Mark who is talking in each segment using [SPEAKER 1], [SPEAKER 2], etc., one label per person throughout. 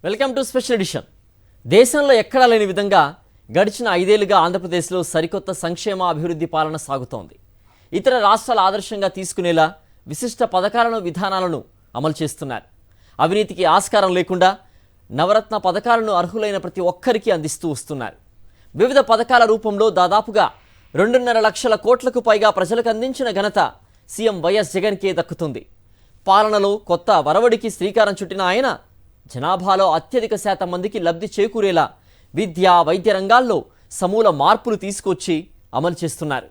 [SPEAKER 1] Welcome to special edition. దేశంలో ఎక్కడా లేని విధంగా గడిచిన 5 ఏళ్లుగా ఆంధ్రప్రదేశ్లో సరికొత్త సంక్షేమ అభివృద్ధి పాలన సాగుతోంది. ఇతర రాష్ట్రాల ఆదర్శంగా తీసుకునేలా విశిష్ట పథకాలను విధానాలను అమలు చేస్తున్నారు. అవినీతికి ఆస్కారం లేకుండా నవరత్న పథకాలను అర్హులైన ప్రతి ఒక్కరికి అందిస్తూ వస్తున్నారు. వివిధ పథకాల రూపంలో దాదాపుగా 2.5 లక్షల కోట్లకు పైగా ప్రజలకు అందించిన ఘనత సీఎం వైఎస్ జగన్కే దక్కుతుంది. పాలనలో కొత్త వరవడికి శ్రీకారం చుట్టిన ఆయన జనాభాలో అత్యధిక శాతం మందికి లబ్ధి చేకూరేలా విద్య, వైద్య రంగాల్లో సమూల మార్పులు తీసుకొచ్చి అమలు చేస్తున్నారు.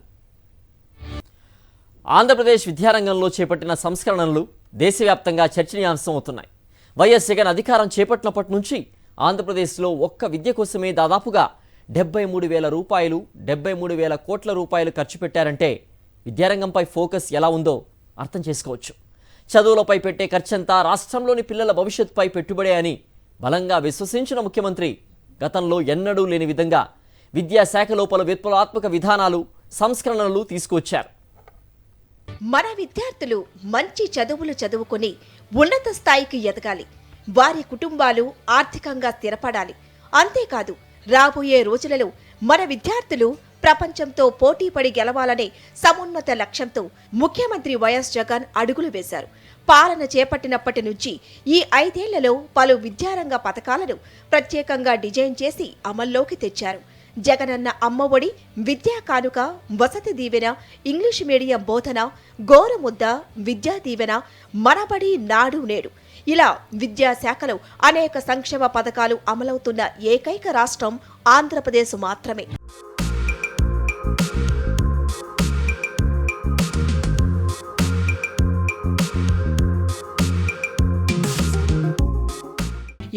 [SPEAKER 1] ఆంధ్రప్రదేశ్ విద్యారంగంలో చేపట్టిన సంస్కరణలు దేశవ్యాప్తంగా చర్చనీయాంశం అవుతున్నాయి. వైఎస్ జగన్ అధికారం చేపట్టినప్పటి నుంచి ఆంధ్రప్రదేశ్లో ఒక్క విద్య కోసమే దాదాపుగా 73,000 రూపాయలు 73,000 కోట్ల రూపాయలు ఖర్చు పెట్టారంటే విద్యారంగంపై ఫోకస్ ఎలా ఉందో అర్థం చేసుకోవచ్చు. చదువులపై పెట్టే ఖర్చంతా రాష్ట్రంలోని పిల్లల భవిష్యత్తుపై పెట్టుబడే అని బలంగా విశ్వసించిన ముఖ్యమంత్రి గతంలో ఎన్నడూ లేని విధంగా విద్యాశాఖ లోపల విప్లవాత్మక విధానాలు, సంస్కరణలు తీసుకొచ్చారు.
[SPEAKER 2] మన విద్యార్థులు మంచి చదువులు చదువుకొని ఉన్నత స్థాయికి ఎదగాలి. వారి కుటుంబాలు ఆర్థికంగా స్థిరపడాలి. అంతేకాదు, రాబోయే రోజులలో మన విద్యార్థులు ప్రపంచంతో పోటీపడి గెలవాలనే సమున్నత లక్ష్యంతో ముఖ్యమంత్రి వైఎస్ జగన్ అడుగులు వేశారు. పాలన చేపట్టినప్పటి నుంచి ఈ 5 ఏళ్లలో పలు విద్యారంగ పథకాలను ప్రత్యేకంగా డిజైన్ చేసి అమల్లోకి తెచ్చారు. జగనన్న అమ్మఒడి, విద్యా కానుక, వసతి దీవెన, ఇంగ్లీష్ మీడియం బోధన, గోరుముద్ద, విద్యా దీవెన, మనబడి, నాడు నేడు ఇలా విద్యాశాఖలో అనేక సంక్షేమ పథకాలు అమలవుతున్న ఏకైక రాష్ట్రం ఆంధ్రప్రదేశ్ మాత్రమే.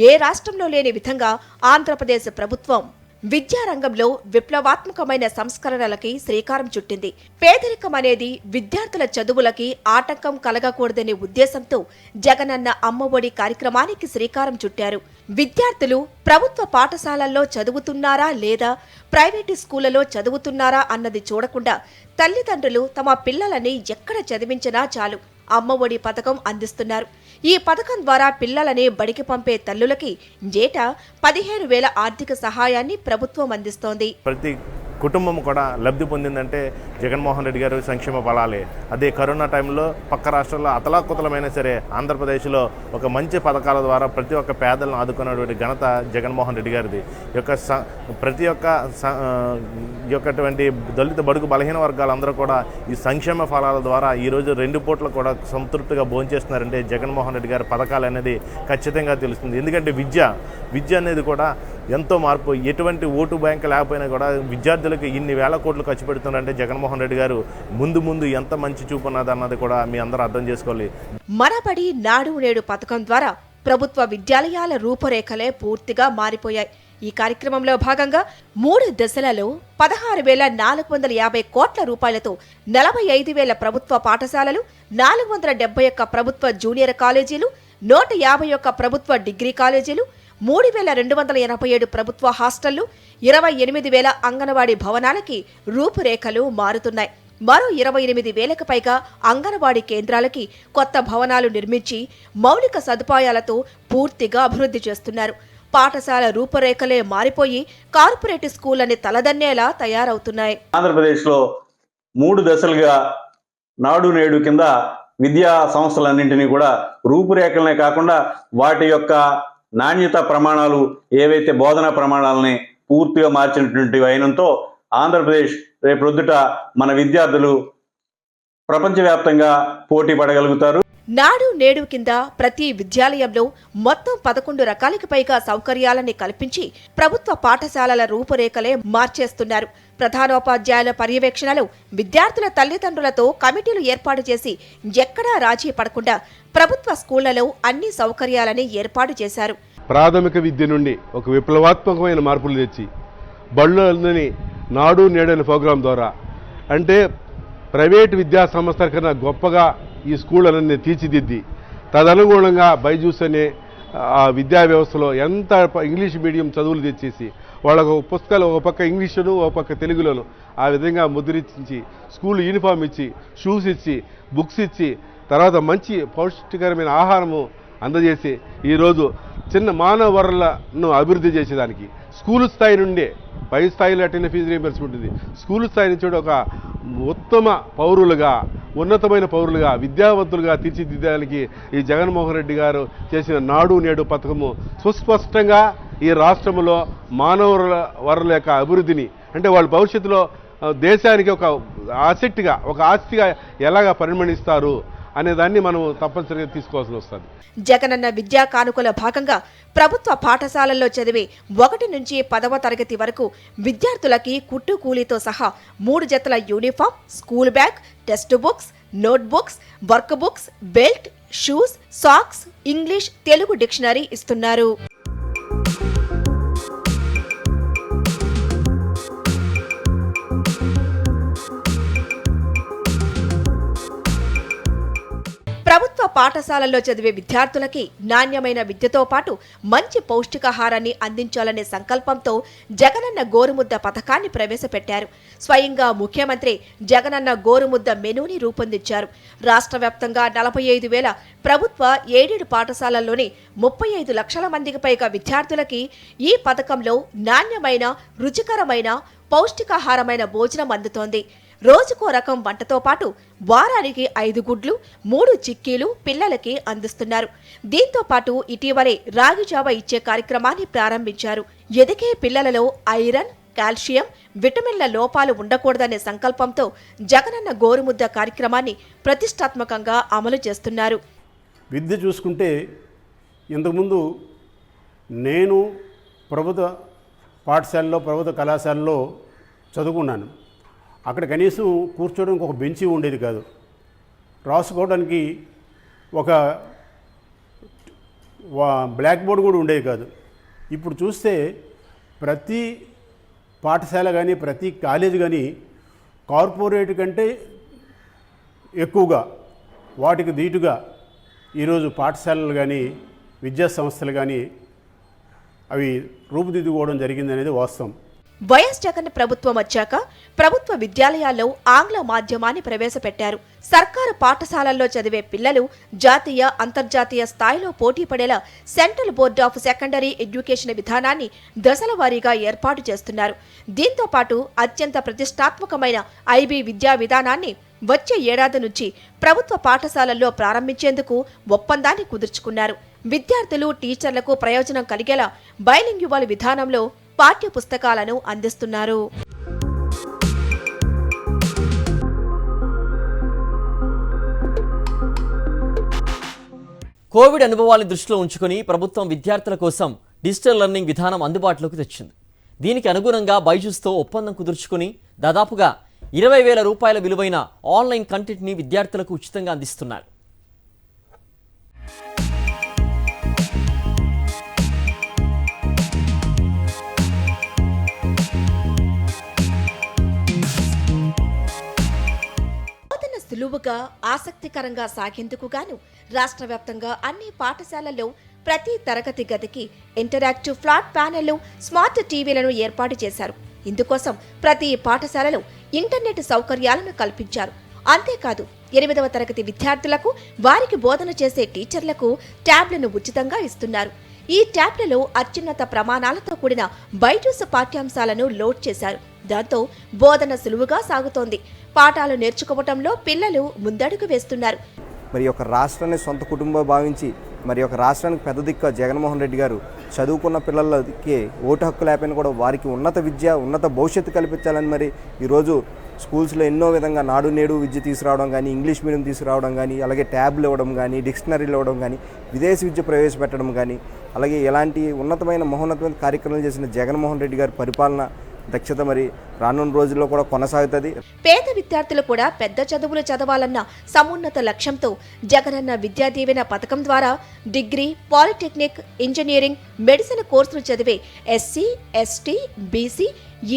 [SPEAKER 2] ఏ రాష్ట్రంలో లేని విధంగా ఆంధ్రప్రదేశ్ ప్రభుత్వం విద్యారంగంలో విప్లవాత్మకమైన సంస్కరణలకి శ్రీకారం చుట్టింది. పేదరికం అనేది విద్యార్థుల చదువులకి ఆటంకం కలగకూడదనే ఉద్దేశంతో జగనన్న అమ్మఒడి కార్యక్రమానికి శ్రీకారం చుట్టారు. విద్యార్థులు ప్రభుత్వ పాఠశాలల్లో చదువుతున్నారా లేదా ప్రైవేటు స్కూళ్లలో చదువుతున్నారా అన్నది చూడకుండా తల్లిదండ్రులు తమ పిల్లలని ఎక్కడ చదివించినా చాలు అమ్మఒడి పథకం అందిస్తున్నారు. ఈ పథకం ద్వారా పిల్లలని బడికి పంపే తల్లులకి ఏటా 15,000 ఆర్థిక సహాయాన్ని ప్రభుత్వం అందిస్తోంది.
[SPEAKER 3] ప్రతి కుటుంబం కూడా లబ్ధి పొందిందంటే జగన్మోహన్ రెడ్డి గారు సంక్షేమ ఫలాలే. అదే కరోనా టైంలో పక్క రాష్ట్రాల్లో అతలాకుతలమైనా సరే ఆంధ్రప్రదేశ్లో ఒక మంచి పథకాల ద్వారా ప్రతి ఒక్క పేదలను ఆదుకున్నటువంటి ఘనత జగన్మోహన్ రెడ్డి గారిది. ప్రతి ఒక్కటువంటి దళిత బడుగు బలహీన వర్గాలందరూ కూడా ఈ సంక్షేమ ఫలాల ద్వారా ఈరోజు 2 పూటలు కూడా సంతృప్తిగా భోంచేస్తున్నారంటే జగన్మోహన్ రెడ్డి గారి పథకాలు అనేది ఖచ్చితంగా తెలుస్తుంది. ఎందుకంటే విద్య అనేది కూడా ఎంతో మార్పు. ఎటువంటి ఓటు బ్యాంక్ లేకపోయినా కూడా విద్యార్థులకు ఇన్ని వేల కోట్లు ఖర్చు పెడుతున్నారంటే జగన్మోహన్ రెడ్డి గారు ముందు ఎంత మంచి చూపు ఉన్నది అన్నది కూడా మీ అందరూ అర్థం చేసుకోవాలి.
[SPEAKER 2] మనబడి, నాడు నేడు పథకం ద్వారా ప్రభుత్వ విద్యాలయాల రూపురేఖలే పూర్తిగా మారిపోయాయి. ఈ కార్యక్రమంలో భాగంగా 3 దశలలో 16,450 కోట్ల రూపాయలతో 45,000 ప్రభుత్వ పాఠశాలలు, 471 ప్రభుత్వ జూనియర్ కాలేజీలు, 151 ప్రభుత్వ డిగ్రీ కాలేజీలు, 3,287 ప్రభుత్వ హాస్టళ్లు, 28,000 అంగన్వాడీ భవనాలకి రూపురేఖలు మారుతున్నాయి. మరో 28,000కు పైగా అంగన్వాడీ కేంద్రాలకి కొత్త భవనాలు నిర్మించి మౌలిక సదుపాయాలతో పూర్తిగా అభివృద్ధి చేస్తున్నారు. పాఠశాల రూపురేఖలే మారిపోయి కార్పొరేట్ స్కూళ్ళని తలదన్నేలా తయారవుతున్నాయి.
[SPEAKER 4] ఆంధ్రప్రదేశ్లో 3 దశలుగా నాడు నేడు కింద విద్యా సంస్థలన్నింటినీ కూడా రూపురేఖలనే కాకుండా వాటి యొక్క నాణ్యత ప్రమాణాలు ఏవైతే బోధనా ప్రమాణాలని పూర్తిగా మార్చినటువంటి వైనంతో ఆంధ్రప్రదేశ్ రేపొద్దుట మన విద్యార్థులు ప్రపంచవ్యాప్తంగా పోటీ పడగలుగుతారు.
[SPEAKER 2] నాడు నేడు కింద ప్రతి విద్యాలయంలో మొత్తం 11 రకాలకు పైగా సౌకర్యాలని కల్పించి ప్రభుత్వ పాఠశాలల రూపురేఖలే మార్చేస్తున్నారు. ప్రధానోపాధ్యాయుల పర్యవేక్షణలో విద్యార్థుల తల్లిదండ్రులతో కమిటీలు ఏర్పాటు చేసి ఎక్కడా రాజీ పడకుండా ప్రభుత్వ స్కూళ్లలో అన్ని సౌకర్యాలని ఏర్పాటు చేశారు.
[SPEAKER 5] ప్రాథమిక విద్య నుండి ఒక విప్లవాత్మకమైన మార్పులు తెచ్చి బడులని నాడు నేడు అనే ప్రోగ్రాం ద్వారా అంటే ప్రైవేటు విద్యా సంస్థల కన్నా గొప్పగా ఈ స్కూళ్ళన్నీ తీర్చిదిద్ది తదనుగుణంగా బైజూస్ అనే విద్యా వ్యవస్థలో ఎంత ఇంగ్లీష్ మీడియం చదువులు తెచ్చేసి వాళ్ళకు పుస్తకాలు ఒక పక్క ఇంగ్లీషును ఒక పక్క తెలుగులోను ఆ విధంగా ముద్రించి స్కూల్ యూనిఫామ్ ఇచ్చి, షూస్ ఇచ్చి, బుక్స్ ఇచ్చి, తర్వాత మంచి పౌష్టికరమైన ఆహారము అందజేసి ఈరోజు చిన్న మానవ వనరులను అభివృద్ధి చేసేదానికి స్కూల్ స్థాయి నుండే పై స్థాయిలో అటైన ఫీజు రీయింబర్స్మెంట్ ఉంది. స్కూల్ స్థాయి నుంచి కూడా ఒక ఉత్తమ పౌరులుగా, ఉన్నతమైన పౌరులుగా, విద్యావంతులుగా తీర్చిదిద్దడానికి ఈ జగన్మోహన్ రెడ్డి గారు చేసిన నాడు నేడు పథకము సుస్పష్టంగా ఈ రాష్ట్రంలో మానవ వనరుల యొక్క అభివృద్ధిని, అంటే వాళ్ళ భవిష్యత్తులో దేశానికి ఒక ఆసక్తిగా, ఒక ఆస్తిగా ఎలాగా పరిగణిస్తారు అనేదాన్ని మనం తప్పనిసరిగా తీసుకోవాల్సి వస్తుంది.
[SPEAKER 2] జగనన్న విద్యా కానుకల భాగంగా ప్రభుత్వ పాఠశాలల్లో చదివే 1 నుంచి 10వ తరగతి వరకు విద్యార్థులకి కుట్టు కూలీతో సహా 3 జతల uniform, school bag, text books, note books, work books, belt, shoes, socks, English, Telugu dictionary ఇస్తున్నారు. ప్రభుత్వ పాఠశాలల్లో చదివే విద్యార్థులకి నాణ్యమైన విద్యతో పాటు మంచి పౌష్టికాహారాన్ని అందించాలనే సంకల్పంతో జగనన్న గోరుముద్ద పథకాన్ని ప్రవేశపెట్టారు. స్వయంగా ముఖ్యమంత్రి జగనన్న గోరుముద్ద మెనూని రూపొందించారు. రాష్ట్ర వ్యాప్తంగా 45,000 ప్రభుత్వ ఎయిడెడ్ పాఠశాలల్లోని 35 లక్షల మందికి పైగా విద్యార్థులకి ఈ పథకంలో నాణ్యమైన, రుచికరమైన, పౌష్టికాహారమైన భోజనం అందుతోంది. రోజుకో రకం వంటతో పాటు వారానికి 5 గుడ్లు, 3 చిక్కీలు పిల్లలకి అందిస్తున్నారు. దీంతో పాటు ఇటీవలే రాగి జావ ఇచ్చే కార్యక్రమాన్ని ప్రారంభించారు. ఎదిగే పిల్లలలో ఐరన్, కాల్షియం, విటమిన్ల లోపాలు ఉండకూడదనే సంకల్పంతో జగనన్న గోరుముద్ద కార్యక్రమాన్ని ప్రతిష్టాత్మకంగా అమలు చేస్తున్నారు.
[SPEAKER 6] విద్య చూసుకుంటే ఇంతకుముందు నేను ప్రభుత్వ పాఠశాలలో, ప్రభుత్వ కళాశాలలో చదువుకున్నాను. అక్కడ కనీసం కూర్చోవడానికి ఒక బెంచి ఉండేది కాదు, రాసుకోవడానికి ఒక బ్లాక్ బోర్డు కూడా ఉండేది కాదు. ఇప్పుడు చూస్తే ప్రతి పాఠశాల కానీ, ప్రతి కాలేజీ కానీ కార్పొరేట్ కంటే ఎక్కువగా, వాటికి దీటుగా ఈరోజు పాఠశాలలు కానీ, విద్యా సంస్థలు కానీ అవి రూపుదిద్దుకోవడం జరిగిందనేది వాస్తవం.
[SPEAKER 2] వైఎస్ జగన్ ప్రభుత్వం వచ్చాక ప్రభుత్వ విద్యాలయాల్లో ఆంగ్ల మాధ్యమాన్ని ప్రవేశపెట్టారు. సర్కారు పాఠశాలల్లో చదివే పిల్లలు జాతీయ, అంతర్జాతీయ స్థాయిలో పోటీ పడేలా central board of secondary education విధానాన్ని దశల వారీగా ఏర్పాటు చేస్తున్నారు. దీంతో పాటు అత్యంత ప్రతిష్టాత్మకమైన ఐబీ విద్యా విధానాన్ని వచ్చే ఏడాది నుంచి ప్రభుత్వ పాఠశాలల్లో ప్రారంభించేందుకు ఒప్పందాన్ని కుదుర్చుకున్నారు. విద్యార్థులు, టీచర్లకు ప్రయోజనం కలిగేలా బైలింగ్యువల్ విధానంలో పాఠ్య పుస్తకాలను అందిస్తున్నారు.
[SPEAKER 1] కోవిడ్ అనుభవాన్ని దృష్టిలో ఉంచుకుని ప్రభుత్వం విద్యార్థుల కోసం డిజిటల్ లెర్నింగ్ విధానం అందుబాటులోకి తెచ్చింది. దీనికి అనుగుణంగా బైజూస్తో ఒప్పందం కుదుర్చుకుని దాదాపుగా 20,000 రూపాయల విలువైన ఆన్లైన్ కంటెంట్ని విద్యార్థులకు ఉచితంగా అందిస్తున్నారు.
[SPEAKER 2] సులువుగా, ఆసక్తికరంగా సాగేందుకు గాను రాష్ట్ర వ్యాప్తంగా అన్ని పాఠశాలల్లో ప్రతి తరగతి గదికి ఇంటరాక్టివ్ ఫ్లాట్ ప్యానెళ్లు, స్మార్ట్ టీవీలను ఏర్పాటు చేశారు. ఇందుకోసం ప్రతి పాఠశాలలో ఇంటర్నెట్ సౌకర్యాలను కల్పించారు. అంతేకాదు 8వ తరగతి విద్యార్థులకు, వారికి బోధన చేసే టీచర్లకు ట్యాబ్లను ఉచితంగా ఇస్తున్నారు. ఈ ట్యాబ్లలో అత్యున్నత ప్రమాణాలతో కూడిన బైజూస్ పాఠ్యాంశాలను లోడ్ చేశారు. దాంతో బోధన సులువుగా సాగుతోంది. పాఠాలు నేర్చుకోవటంలో పిల్లలు ముందడుగు వేస్తున్నారు.
[SPEAKER 7] మరి ఒక రాష్ట్రాన్ని సొంత కుటుంబం భావించి, మరి ఒక రాష్ట్రానికి పెద్ద దిక్కు జగన్మోహన్ రెడ్డి గారు చదువుకున్న పిల్లలకి ఓటు హక్కు లేకపోయినా కూడా వారికి ఉన్నత విద్య, ఉన్నత భవిష్యత్తు కల్పించాలని మరి ఈరోజు స్కూల్స్లో ఎన్నో విధంగా నాడు నేడు విద్య తీసుకురావడం కానీ, ఇంగ్లీష్ మీడియం తీసుకురావడం కానీ, అలాగే ట్యాబ్లు ఇవ్వడం కానీ, డిక్షనరీలు ఇవ్వడం కానీ, విదేశీ విద్య ప్రవేశపెట్టడం కానీ, అలాగే ఎలాంటి ఉన్నతమైన మహోన్నతమైన కార్యక్రమాలు చేసిన జగన్మోహన్ రెడ్డి గారి పరిపాలన దక్షత మరి రానున్న రోజుల్లో కూడా కొనసాగుతుంది.
[SPEAKER 2] పేద విద్యార్థులు కూడా పెద్ద చదువులు చదవాలన్న సమున్నత లక్ష్యంతో జగనన్న విద్యా దీవెన పథకం ద్వారా డిగ్రీ, పాలిటెక్నిక్, ఇంజనీరింగ్, మెడిసిన్ కోర్సులు చదివే SC, ST, BC,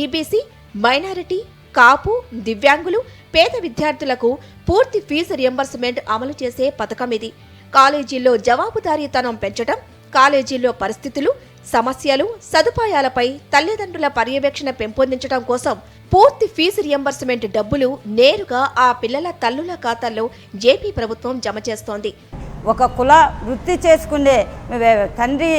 [SPEAKER 2] EBC, minority, Kapu, దివ్యాంగులు, పేద విద్యార్థులకు పూర్తి ఫీజు రియంబర్స్మెంట్ అమలు చేసే పథకం ఇది. కాలేజీల్లో జవాబుదారీతనం పెంచడం, కాలేజీల్లో పరిస్థితులు, సమస్యలు, సదుపాయాలపై తల్లిదండ్రుల పర్యవేక్షణ పెంపొందించడం కోసం పూర్తి ఫీజు రియంబర్స్మెంట్ డబ్బులు నేరుగా ఆ పిల్లల తల్లుల ఖాతాల్లో ఏపీ ప్రభుత్వం జమ చేస్తోంది.
[SPEAKER 8] ఒక కుల వృత్తి చేసుకునే తండ్రి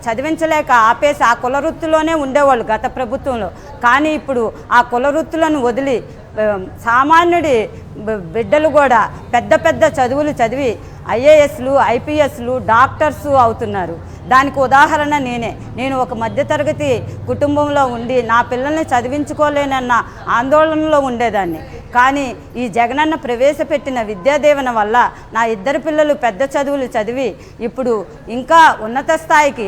[SPEAKER 8] చదివించలేక ఆపేసి ఆ కుల వృత్తిలోనే ఉండేవాళ్ళు గత ప్రభుత్వంలో. కానీ ఇప్పుడు ఆ కుల వృత్తులను వదిలి సామాన్యుడి బిడ్డలు కూడా పెద్ద పెద్ద చదువులు చదివి ఐఏఎస్లు, ఐపీఎస్లు, డాక్టర్సు అవుతున్నారు. దానికి ఉదాహరణ నేను ఒక మధ్యతరగతి కుటుంబంలో ఉండి నా పిల్లల్ని చదివించుకోలేనన్న ఆందోళనలో ఉండేదాన్ని. కానీ ఈ జగనన్న ప్రవేశపెట్టిన విద్యాదీవెన వల్ల నా ఇద్దరు పిల్లలు పెద్ద చదువులు చదివి ఇప్పుడు ఇంకా ఉన్నత స్థాయికి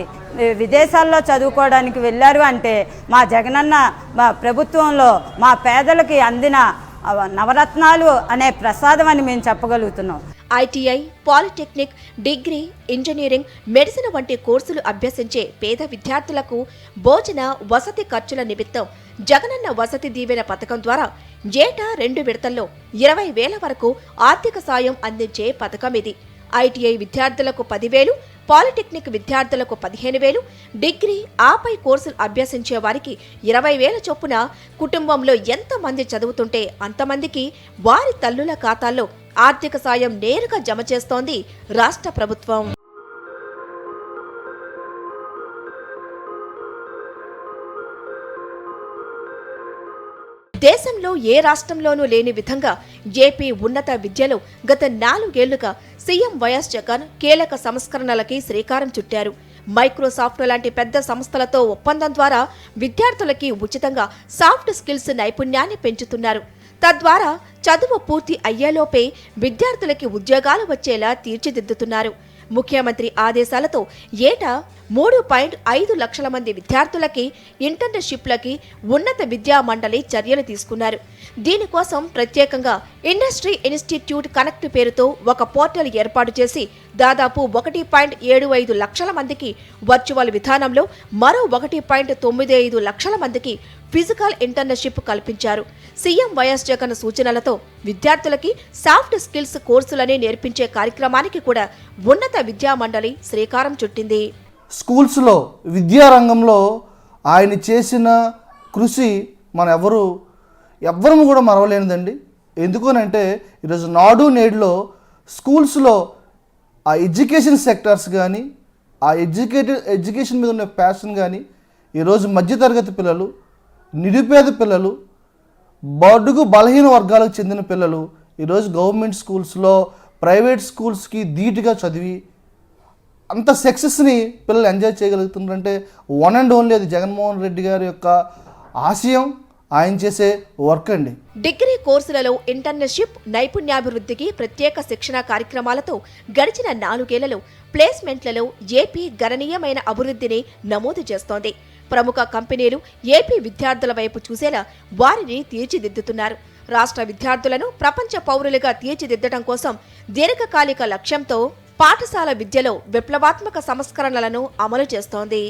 [SPEAKER 8] విదేశాల్లో చదువుకోవడానికి వెళ్ళారు అంటే మా జగనన్న మా ప్రభుత్వంలో మా పేదలకి అందిన నవరత్నాలు అనే ప్రసాదం అని మేము చెప్పగలుగుతున్నాం.
[SPEAKER 2] ITI, polytechnic, degree, engineering, medicine వంటి కోర్సులు అభ్యసించే పేద విద్యార్థులకు భోజన, వసతి ఖర్చుల నిమిత్తం జగనన్న వసతి దీవెన పథకం ద్వారా ఏటా 2 విడతల్లో 20,000 వరకు ఆర్థిక సాయం అందించే పథకం ఇది. ఐటీఐ విద్యార్థులకు 10,000, పాలిటెక్నిక్ విద్యార్థులకు 15,000, డిగ్రీ ఆపై కోర్సులు అభ్యసించే వారికి 20,000 చొప్పున కుటుంబంలో ఎంతమంది చదువుతుంటే అంతమందికి వారి తల్లుల ఖాతాల్లో ఆర్థిక సాయం నేరుగా జమ చేస్తోంది రాష్ట్ర ప్రభుత్వం. దేశంలో ఏ రాష్ట్రంలోనూ లేని విధంగా ఏపీ ఉన్నత విద్యలో గత 4 ఏళ్లుగా సీఎం వైఎస్ జగన్ కీలక సంస్కరణలకి శ్రీకారం చుట్టారు. మైక్రోసాఫ్ట్ లాంటి పెద్ద సంస్థలతో ఒప్పందం ద్వారా విద్యార్థులకి ఉచితంగా సాఫ్ట్ స్కిల్స్ నైపుణ్యాన్ని పెంచుతున్నారు. తద్వారా చదువు పూర్తి అయ్యేలోపే విద్యార్థులకి ఉద్యోగాలు వచ్చేలా తీర్చిదిద్దుతున్నారు. ముఖ్యమంత్రి ఆదేశాలతో ఏటా 3.5 లక్షల మంది విద్యార్థులకి ఇంటర్న్షిప్లకి ఉన్నత విద్యా మండలి చర్యలు తీసుకున్నారు. దీనికోసం ప్రత్యేకంగా ఇండస్ట్రీ ఇన్స్టిట్యూట్ కనెక్ట్ పేరుతో ఒక పోర్టల్ ఏర్పాటు చేసి దాదాపు 1.75 లక్షల మందికి వర్చువల్ విధానంలో మరో 1.95 లక్షల మందికి ఫిజికల్ ఇంటర్న్షిప్ కల్పించారు. సీఎం వైఎస్ జగన్ సూచనలతో విద్యార్థులకి సాఫ్ట్ స్కిల్స్ కోర్సులని నేర్పించే కార్యక్రమానికి కూడా ఉన్నత విద్యా మండలి శ్రీకారం చుట్టింది.
[SPEAKER 9] స్కూల్స్లో విద్యారంగంలో ఆయన చేసిన కృషి మనం ఎవ్వరము కూడా మరవలేనిదండి. ఎందుకనంటే ఈరోజు నాడు నేడులో స్కూల్స్లో ఆ ఎడ్యుకేషన్ సెక్టార్స్ కానీ ఆ ఎడ్యుకేషన్ మీద ఉన్న ప్యాషన్ కానీ ఈరోజు మధ్యతరగతి పిల్లలు, నిరుపేద పిల్లలు, బడుగు బలహీన వర్గాలకు చెందిన పిల్లలు ఈరోజు గవర్నమెంట్ స్కూల్స్లో ప్రైవేట్ స్కూల్స్కి ధీటుగా చదివి అంత సక్సెస్ని పిల్లలు ఎంజాయ్ చేయగలుగుతున్నారంటే వన్ అండ్ ఓన్లీ అది జగన్మోహన్ రెడ్డి గారి యొక్క ఆశయం, ఆయన చేసే వర్క్ అండి.
[SPEAKER 2] డిగ్రీ కోర్సులలో ఇంటర్న్షిప్, నైపుణ్యాభివృద్ధికి ప్రత్యేక శిక్షణ కార్యక్రమాలతో గడిచిన 4 ఏళ్లలో ప్లేస్మెంట్లలో ఏపీ గణనీయమైన అభివృద్ధిని నమోదు చేస్తోంది. ప్రముఖ కంపెనీలు ఏపీ విద్యార్థుల వైపు చూసేలా వారిని తీర్చిదిద్దుతున్నారు. రాష్ట్ర విద్యార్థులను ప్రపంచ పౌరులుగా తీర్చిదిద్దడం కోసం దీర్ఘకాలిక లక్ష్యంతో పాఠశాల విద్యలో విప్లవాత్మక సంస్కరణలను అమలు చేస్తోంది.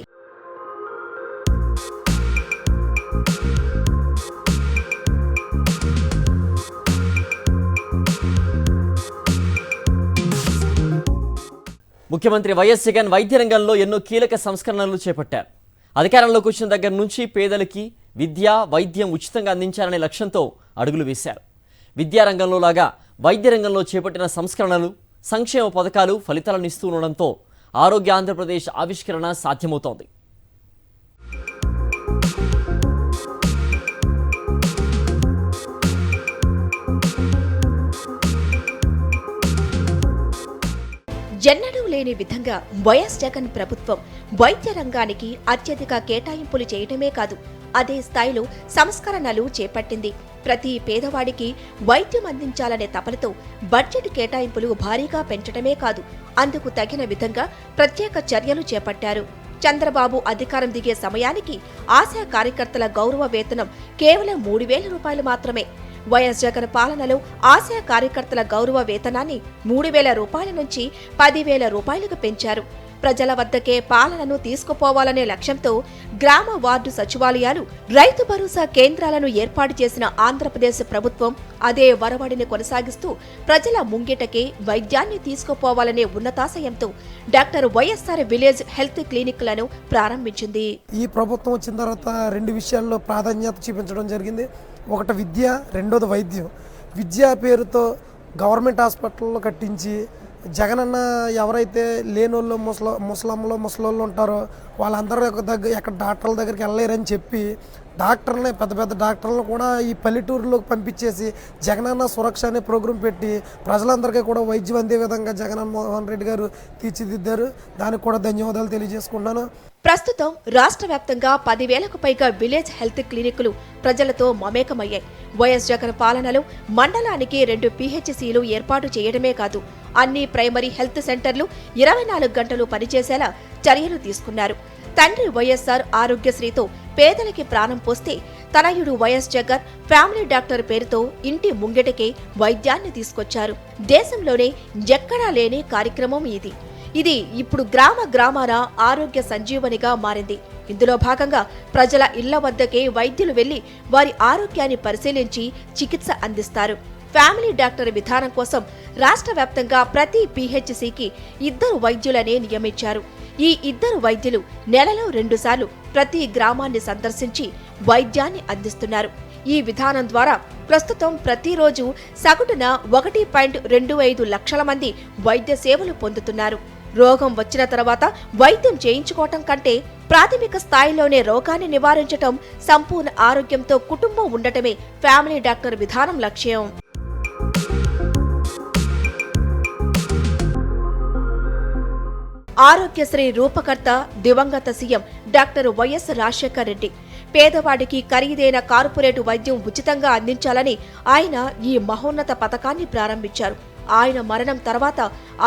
[SPEAKER 1] ముఖ్యమంత్రి వైఎస్ జగన్ వైద్య రంగంలో ఎన్నో కీలక సంస్కరణలు చేపట్టారు. అధికారంలోకి వచ్చిన దగ్గర నుంచి పేదలకి విద్య, వైద్యం ఉచితంగా అందించాలనే లక్ష్యంతో అడుగులు వేశారు. విద్యారంగంలో లాగా వైద్య రంగంలో చేపట్టిన సంస్కరణలు, సంక్షేమ పథకాలు ఫలితాలను ఇస్తూ ఉండడంతో ఆరోగ్య ఆంధ్రప్రదేశ్ ఆవిష్కరణ సాధ్యమవుతోంది.
[SPEAKER 2] ఎన్నడూ లేని విధంగా వైఎస్ జగన్ ప్రభుత్వం వైద్య రంగానికి అత్యధిక కేటాయింపులు చేయటమే కాదు, అదే స్థాయిలో సంస్కరణలు చేపట్టింది. ప్రతి పేదవాడికి వైద్యం అందించాలనే తపనతో బడ్జెట్ కేటాయింపులు భారీగా పెంచడమే కాదు, అందుకు తగిన విధంగా ప్రత్యేక చర్యలు చేపట్టారు. చంద్రబాబు అధికారం దిగే సమయానికి ఆశా కార్యకర్తల గౌరవ వేతనం కేవలం 3,000 రూపాయలు మాత్రమే. వైఎస్ జగన్ పాలనలో ఆశా కార్యకర్తల గౌరవ వేతనాన్ని 3,000 రూపాయల నుంచి 10,000 రూపాయలకు పెంచారు. ప్రజల వద్దకే పాలనను తీసుకుపోవాలనే లక్ష్యంతో గ్రామ వార్డు సచివాలయాలు, రైతు భరోసా కేంద్రాలను ఏర్పాటు చేసిన ఆంధ్రప్రదేశ్ ప్రభుత్వం అదే వరవడిని కొనసాగిస్తూ ప్రజల ముంగిటకే వైద్యాన్ని తీసుకుపోవాలనే ఉన్నతాశయంతో డాక్టర్ వైఎస్ఆర్ విలేజ్ హెల్త్ క్లినిక్లను ప్రారంభించింది.
[SPEAKER 10] ఈ ప్రభుత్వం వచ్చిన తర్వాత 2 విషయాల్లో ప్రాధాన్యత చూపించడం జరిగింది. ఒకటి విద్య, రెండోది వైద్యం. విద్యా పేరుతో గవర్నమెంట్ హాస్పిటల్లో కట్టించి జగనన్న ఎవరైతే లేనోళ్ళు ముసలమ్మలు ముసలోళ్ళు ఉంటారో వాళ్ళందరూ ఎక్కడ డాక్టర్ల దగ్గరికి వెళ్ళలేరని చెప్పి డాక్టర్లని పెద్ద పెద్ద డాక్టర్లను కూడా ఈ పల్లెటూరులోకి పంపించేసి జగనన్న సురక్ష అనే ప్రోగ్రాం పెట్టి ప్రజలందరికీ కూడా వైద్యం అందే విధంగా జగన్మోహన్ రెడ్డి గారు తీర్చిదిద్దారు. దానికి కూడా ధన్యవాదాలు తెలియజేసుకుంటున్నాను.
[SPEAKER 2] ప్రస్తుతం రాష్ట్ర వ్యాప్తంగా 10,000కు పైగా విలేజ్ హెల్త్ క్లినిక్లు ప్రజలతో మమేకమయ్యాయి. వైఎస్ జగన్ పాలనలో మండలానికి 2 PHCలు ఏర్పాటు చేయడమే కాదు, అన్ని ప్రైమరీ హెల్త్ సెంటర్లు 24 గంటలు పనిచేసేలా చర్యలు తీసుకున్నారు. తండ్రి వైఎస్ఆర్ ఆరోగ్యశ్రీతో పేదలకి ప్రాణం పోస్తే తనయుడు వైఎస్ జగన్ ఫ్యామిలీ డాక్టర్ పేరుతో ఇంటి ముంగిటకే వైద్యాన్ని తీసుకొచ్చారు. దేశంలోనే ఎక్కడా లేని కార్యక్రమం ఇది ఇప్పుడు గ్రామాన ఆరోగ్య సంజీవనిగా మారింది. ఇందులో భాగంగా ప్రజల ఇళ్ల వద్దకే వైద్యులు వెళ్లి వారి ఆరోగ్యాన్ని పరిశీలించి చికిత్స అందిస్తారు. ఫ్యామిలీ డాక్టర్ విధానం కోసం రాష్ట్ర వ్యాప్తంగా ప్రతి PHCకి 2 వైద్యులనే నియమించారు. ఈ 2 వైద్యులు నెలలో 2 సార్లు ప్రతి గ్రామాన్ని సందర్శించి వైద్యాన్ని అందిస్తున్నారు. ఈ విధానం ద్వారా ప్రస్తుతం ప్రతిరోజు సగటున 1.25 లక్షల మంది వైద్య సేవలు పొందుతున్నారు. రోగం వచ్చిన తర్వాత వైద్యం చేయించుకోవటం కంటే ప్రాథమిక స్థాయిలోనే రోగాన్ని నివారించటం, సంపూర్ణ ఆరోగ్యంతో కుటుంబం ఉండటమే ఫ్యామిలీ డాక్టర్ విధానం లక్ష్యం. ఆరోగ్యశ్రీ రూపకర్త దివంగత CM doctor YS Rajasekhar Reddy. పేదవాడికి ఖరీదైన కార్పొరేటు వైద్యం ఉచితంగా అందించాలని ఆయన ఈ మహోన్నత పథకాన్ని ప్రారంభించారు. ఆయన మరణం తర్వాత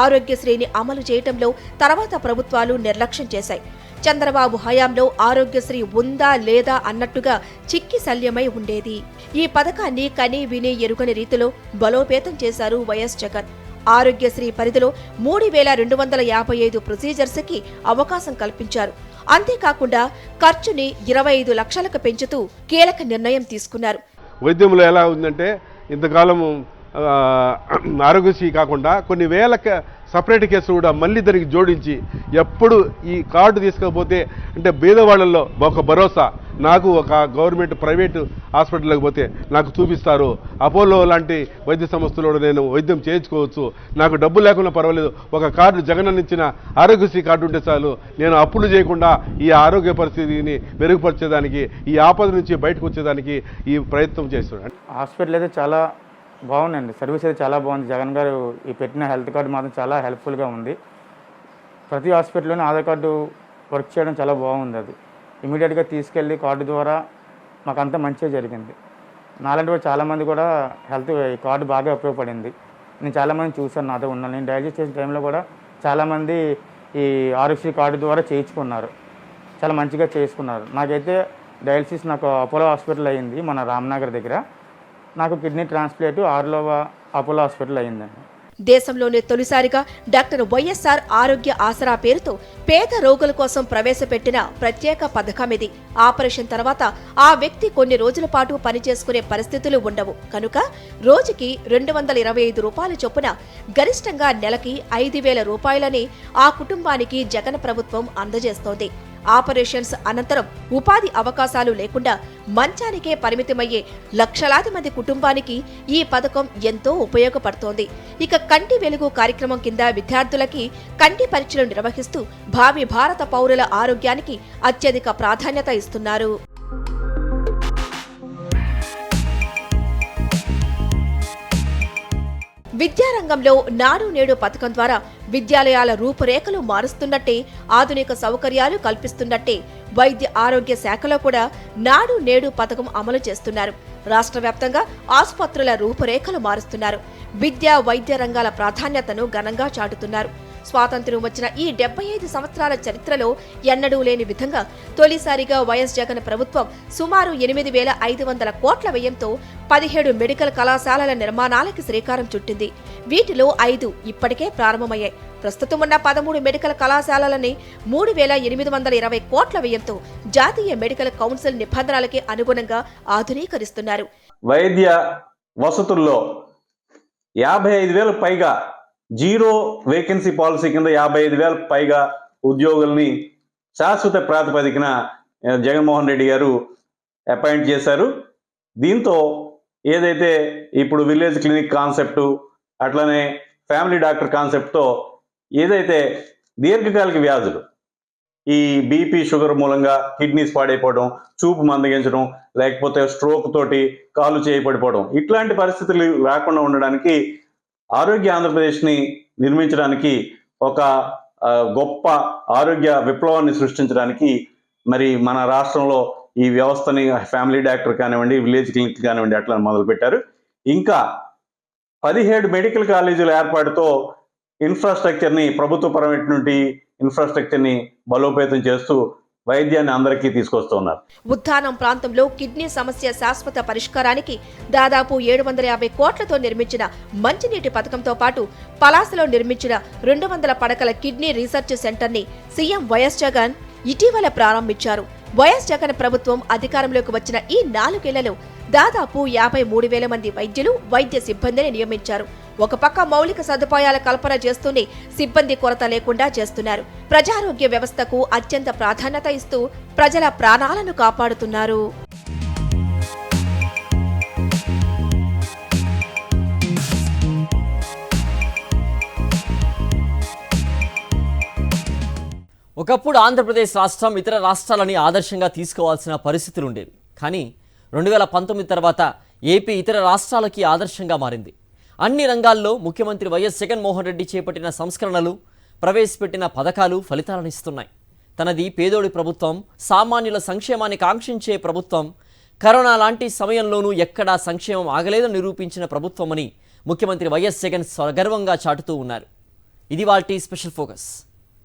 [SPEAKER 2] ఆరోగ్యశ్రీని అమలు చేయటంలో తర్వాత ప్రభుత్వాలు నిర్లక్ష్యం చేశాయి. చంద్రబాబు హయాంలో ఆరోగ్యశ్రీ ఉందా లేదా అన్నట్టుగా చిక్కి శల్యమై ఉండేది. ఈ పథకాన్ని కని విని ఎరుగని రీతిలో బలోపేతం చేశారు వైఎస్ జగన్. ఆరోగ్యశ్రీ పరిధిలో 3,255 ప్రొసీజర్స్కి అవకాశం కల్పించారు. అంతేకాకుండా ఖర్చుని 25 లక్షలకు పెంచుతూ కీలక నిర్ణయం తీసుకున్నారు.
[SPEAKER 5] వైద్యంలో ఎలా ఉందంటే ఇంతకాలము ఆరోగ్యశ్రీ కాకుండా కొన్ని వేల సపరేట్ కేసులు కూడా మళ్ళీ దానికి జోడించి ఎప్పుడు ఈ కార్డు తీసుకపోతే అంటే పేదవాళ్ళల్లో ఒక భరోసా, నాకు ఒక గవర్నమెంట్ ప్రైవేటు హాస్పిటల్కి పోతే నాకు చూపిస్తారు, అపోలో లాంటి వైద్య సంస్థలో నేను వైద్యం చేయించుకోవచ్చు, నాకు డబ్బు లేకుండా పర్వాలేదు, ఒక కార్డు జగన్ ఇచ్చిన ఆరోగ్యశ్రీ కార్డు ఉంటే చాలు, నేను అప్పులు చేయకుండా ఈ ఆరోగ్య పరిస్థితిని మెరుగుపరిచేదానికి, ఈ ఆపద నుంచి బయటకు వచ్చేదానికి ఈ ప్రయత్నం చేస్తున్నాను.
[SPEAKER 11] హాస్పిటల్ అయితే చాలా బాగుందండి, సర్వీస్ అయితే చాలా బాగుంది. జగన్ గారు ఈ పెట్టిన హెల్త్ కార్డు మాత్రం చాలా హెల్ప్ఫుల్గా ఉంది. ప్రతి హాస్పిటల్లోనే ఆధార్ కార్డు వర్క్ చేయడం చాలా బాగుంది. అది ఇమీడియట్గా తీసుకెళ్ళి కార్డు ద్వారా మాకు అంతా మంచిగా జరిగింది. నాలాంటి కూడా చాలామంది కూడా హెల్త్ ఈ కార్డు బాగా ఉపయోగపడింది. నేను చాలామంది చూశాను, నాతో ఉన్నాను. నేను డయాలసిస్ చేసిన టైంలో కూడా చాలామంది ఈ ఆరోగ్యశ్రీ కార్డు ద్వారా చేయించుకున్నారు, చాలా మంచిగా చేసుకున్నారు. నాకైతే డయాలసిస్ నాకు అపోలో హాస్పిటల్ అయ్యింది, మన రామ్నగర్ దగ్గర. నాకు కిడ్నీ ట్రాన్స్ప్లాంట్ ఆర్లోవ అపోలో హాస్పిటల్ అయ్యిందండి.
[SPEAKER 2] దేశంలోనే తొలిసారిగా డాక్టర్ వైఎస్ఆర్ ఆరోగ్య ఆసరా పేరుతో పేద రోగుల కోసం ప్రవేశపెట్టిన ప్రత్యేక పథకం ఇది. ఆపరేషన్ తర్వాత ఆ వ్యక్తి కొన్ని రోజుల పాటు పనిచేసుకునే పరిస్థితులు ఉండవు కనుక రోజుకి 225 రూపాయల చొప్పున గరిష్టంగా నెలకి 5,000 రూపాయలని ఆ కుటుంబానికి జగన్ ప్రభుత్వం అందజేస్తోంది. ఆపరేషన్స్ అనంతరం ఉపాధి అవకాశాలు లేకుండా మంచానికే పరిమితమయ్యే లక్షలాది మంది కుటుంబానికి ఈ పథకం ఎంతో ఉపయోగపడుతోంది. ఇక కంటి వెలుగు కార్యక్రమం కింద విద్యార్థులకి కంటి పరీక్షలు నిర్వహిస్తూ భావి భారత పౌరుల ఆరోగ్యానికి అత్యధిక ప్రాధాన్యత ఇస్తున్నారు. విద్యారంగంలో నాడు నేడు పథకం ద్వారా విద్యాలయాల రూపురేఖలు మారుస్తున్నట్టే, ఆధునిక సౌకర్యాలు కల్పిస్తున్నట్టే వైద్య ఆరోగ్య శాఖలో కూడా నాడు నేడు పథకం అమలు చేస్తున్నారు. రాష్ట్ర వ్యాప్తంగా ఆసుపత్రుల రూపురేఖలు మారుస్తున్నారు. విద్యా వైద్య రంగాల ప్రాధాన్యతను ఘనంగా చాటుతున్నారు. స్వాతంత్ర్యం వచ్చిన ఈ 75 సంవత్సరాల చరిత్రలో ఎన్నడూ లేని విధంగా తొలిసారిగా వైఎస్ జగన్ ప్రభుత్వం సుమారు 8,500 కోట్ల వ్యయంతో 17 మెడికల్ కళాశాలల నిర్మాణాలకి శ్రీకారం చుట్టింది. వీటిలో 5 ఇప్పటికే ప్రారంభమయ్యాయి. ప్రస్తుతం ఉన్న 13 మెడికల్ కళాశాలలని 3,820 కోట్ల వ్యయంతో జాతీయ మెడికల్ కౌన్సిల్ నిబంధనలకి అనుగుణంగా ఆధునీకరిస్తున్నారు.
[SPEAKER 4] వైద్య వసతుల్లో 55,000 పైగా జీరో వేకెన్సీ పాలసీ కింద 55,000 పైగా ఉద్యోగుల్ని శాశ్వత ప్రాతిపదికన జగన్మోహన్ రెడ్డి గారు అపాయింట్ చేశారు. దీంతో ఏదైతే ఇప్పుడు విలేజ్ క్లినిక్ కాన్సెప్టు, అట్లనే ఫ్యామిలీ డాక్టర్ కాన్సెప్ట్తో ఏదైతే దీర్ఘకాలిక వ్యాధులు, ఈ బీపీ షుగర్ మూలంగా కిడ్నీస్ పాడైపోవడం, చూపు మందగించడం, లేకపోతే స్ట్రోక్ తోటి కాలు చేయబడిపోవడం, ఇట్లాంటి పరిస్థితులు రాకుండా ఉండడానికి ఆరోగ్య ఆంధ్రప్రదేశ్ని నిర్మించడానికి ఒక గొప్ప ఆరోగ్య విప్లవాన్ని సృష్టించడానికి మరి మన రాష్ట్రంలో ఈ వ్యవస్థని ఫ్యామిలీ డాక్టర్ కానివ్వండి, విలేజ్ క్లినిక్ కానివ్వండి అట్లా మొదలుపెట్టారు. ఇంకా 17 మెడికల్ కాలేజీల ఏర్పాటుతో ఇన్ఫ్రాస్ట్రక్చర్ని, ప్రభుత్వపరమైనటువంటి ఇన్ఫ్రాస్ట్రక్చర్ని బలోపేతం చేస్తూ వైద్యాన్ని అందరికీ తీసుకొస్తున్నారు.
[SPEAKER 2] ఉద్దానం ప్రాంతంలో కిడ్నీ సమస్య శాశ్వత పరిష్కారానికి దాదాపు 750 కోట్లతో నిర్మించిన మంచినీటి పథకంతో పాటు పలాసలో నిర్మించిన 200 పడకల కిడ్నీ రీసెర్చ్ సెంటర్ ని సీఎం వైఎస్ జగన్ ఇటీవల ప్రారంభించారు. వైఎస్ జగన్ ప్రభుత్వం అధికారంలోకి వచ్చిన ఈ 4 ఏళ్లలో దాదాపు 53,000 మంది వైద్యులు, వైద్య సిబ్బందిని నియమించారు. ఒక పక్క మౌలిక సదుపాయాల కల్పన చేస్తూనే సిబ్బంది కొరత లేకుండా చేస్తున్నారు. ప్రజారోగ్య వ్యవస్థకు అత్యంత ప్రాధాన్యత ఇస్తూ ప్రజల ప్రాణాలను కాపాడుతున్నారు.
[SPEAKER 1] ఒకప్పుడు ఆంధ్రప్రదేశ్ రాష్ట్రం ఇతర రాష్ట్రాలని ఆదర్శంగా తీసుకోవాల్సిన పరిస్థితులు ఉండేవి. కానీ 2019 తర్వాత ఏపీ ఇతర రాష్ట్రాలకి ఆదర్శంగా మారింది. అన్ని రంగాల్లో ముఖ్యమంత్రి వైఎస్ జగన్మోహన్ రెడ్డి చేపట్టిన సంస్కరణలు, ప్రవేశపెట్టిన పథకాలు ఫలితాలను ఇస్తున్నాయి. తనది పేదోడి ప్రభుత్వం, సామాన్యుల సంక్షేమాన్ని కాంక్షించే ప్రభుత్వం, కరోనా లాంటి సమయంలోనూ ఎక్కడా సంక్షేమం ఆగలేదని నిరూపించిన ప్రభుత్వమని ముఖ్యమంత్రి వైఎస్ జగన్ సగర్వంగా చాటుతూ ఉన్నారు. ఇది వాల్టీ స్పెషల్ ఫోకస్.